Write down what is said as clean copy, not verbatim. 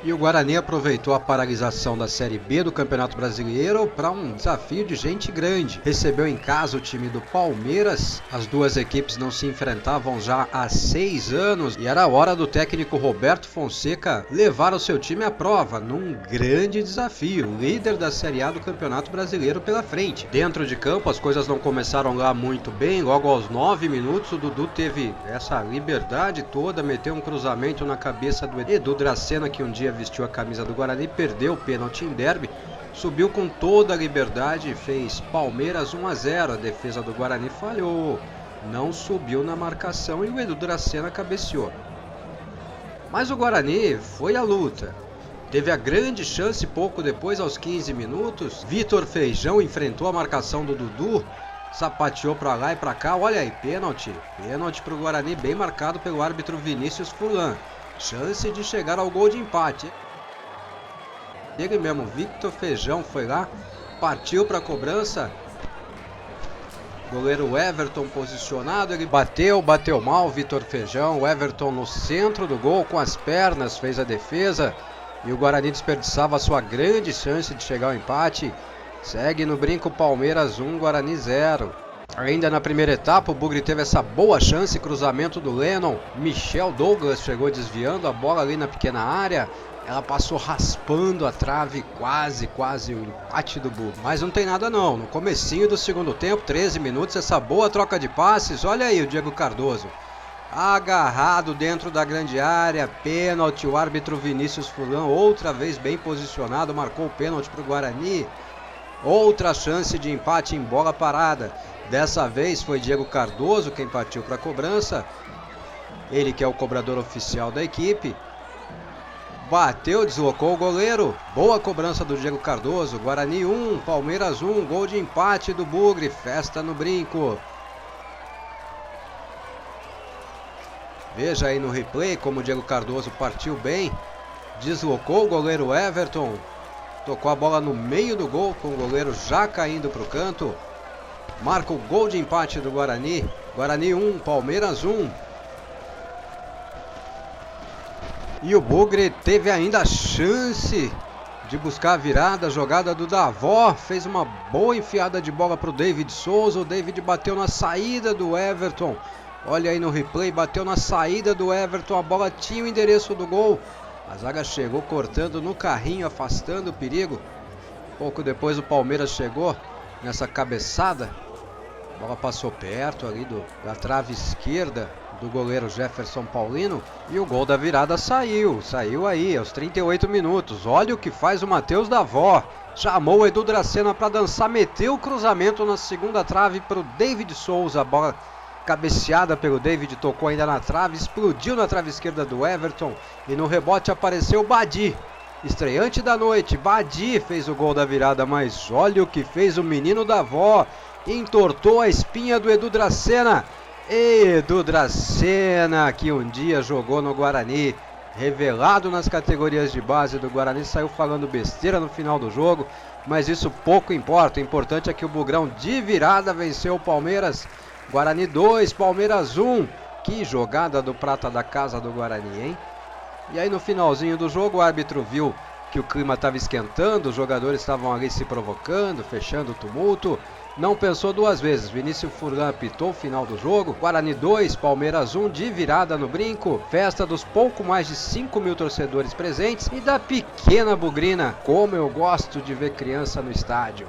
E o Guarani aproveitou a paralisação da Série B do Campeonato Brasileiro para um desafio de gente grande. Recebeu em casa o time do Palmeiras. As duas equipes não se enfrentavam já há 6 anos e era hora do técnico Roberto Fonseca levar o seu time à prova num grande desafio, líder da Série A do Campeonato Brasileiro pela frente. Dentro de campo as coisas não começaram lá muito bem. Logo aos 9 minutos o Dudu teve essa liberdade toda, meteu um cruzamento na cabeça do Edu Dracena, que um dia vestiu a camisa do Guarani, perdeu o pênalti em derby, subiu com toda a liberdade e fez Palmeiras 1-0. A defesa do Guarani falhou, não subiu na marcação e o Edu Dracena cabeceou. Mas o Guarani foi à luta. Teve a grande chance pouco depois, aos 15 minutos. Vitor Feijão enfrentou a marcação do Dudu, sapateou para lá e para cá. Olha aí, pênalti. Pênalti para o Guarani, bem marcado pelo árbitro Vinícius Furlan. Chance de chegar ao gol de empate. Ele mesmo, Vitor Feijão, foi lá, partiu para a cobrança. Goleiro Everton posicionado, ele bateu mal, Vitor Feijão. O Everton no centro do gol com as pernas, fez a defesa. E o Guarani desperdiçava a sua grande chance de chegar ao empate. Segue no brinco Palmeiras 1, Guarani 0. Ainda na primeira etapa, o Bugre teve essa boa chance, cruzamento do Lennon. Michel Douglas chegou desviando a bola ali na pequena área. Ela passou raspando a trave, quase o empate do Bugre. Mas não tem nada não, no comecinho do segundo tempo, 13 minutos, essa boa troca de passes. Olha aí o Diego Cardoso, agarrado dentro da grande área, pênalti. O árbitro Vinícius Furlan, outra vez bem posicionado, marcou o pênalti para o Guarani. Outra chance de empate em bola parada. Dessa vez foi Diego Cardoso quem partiu para a cobrança. Ele que é o cobrador oficial da equipe. Bateu, deslocou o goleiro. Boa cobrança do Diego Cardoso. Guarani 1, Palmeiras 1, gol de empate do Bugre. Festa no brinco. Veja aí no replay como o Diego Cardoso partiu bem. Deslocou o goleiro Everton. Tocou a bola no meio do gol, com o goleiro já caindo para o canto. Marca o gol de empate do Guarani. Guarani 1, Palmeiras 1. E o Bugre teve ainda a chance de buscar a virada. A jogada do Davó fez uma boa enfiada de bola para o David Souza. O David bateu na saída do Everton. Olha aí no replay, bateu na saída do Everton. A bola tinha o endereço do gol. A zaga chegou cortando no carrinho, afastando o perigo. Pouco depois o Palmeiras chegou nessa cabeçada. A bola passou perto ali da trave esquerda do goleiro Jefferson Paulino. E o gol da virada saiu aí aos 38 minutos. Olha o que faz o Matheus Davó. Chamou o Edu Dracena para dançar, meteu o cruzamento na segunda trave para o David Souza. A bola cabeceada pelo David, tocou ainda na trave, explodiu na trave esquerda do Everton e no rebote apareceu o Badi, estreante da noite. Badi fez o gol da virada, mas olha o que fez o menino Davó, entortou a espinha do Edu Dracena. Edu Dracena, que um dia jogou no Guarani, revelado nas categorias de base do Guarani, saiu falando besteira no final do jogo, mas isso pouco importa. O importante é que o Bugrão de virada venceu o Palmeiras. Guarani 2, Palmeiras 1. Que jogada do prata da casa do Guarani, hein? E aí no finalzinho do jogo o árbitro viu que o clima estava esquentando, os jogadores estavam ali se provocando, fechando o tumulto. Não pensou duas vezes, Vinícius Furlan apitou o final do jogo. Guarani 2, Palmeiras 1, de virada no brinco. Festa dos pouco mais de 5 mil torcedores presentes e da pequena bugrina. Como eu gosto de ver criança no estádio.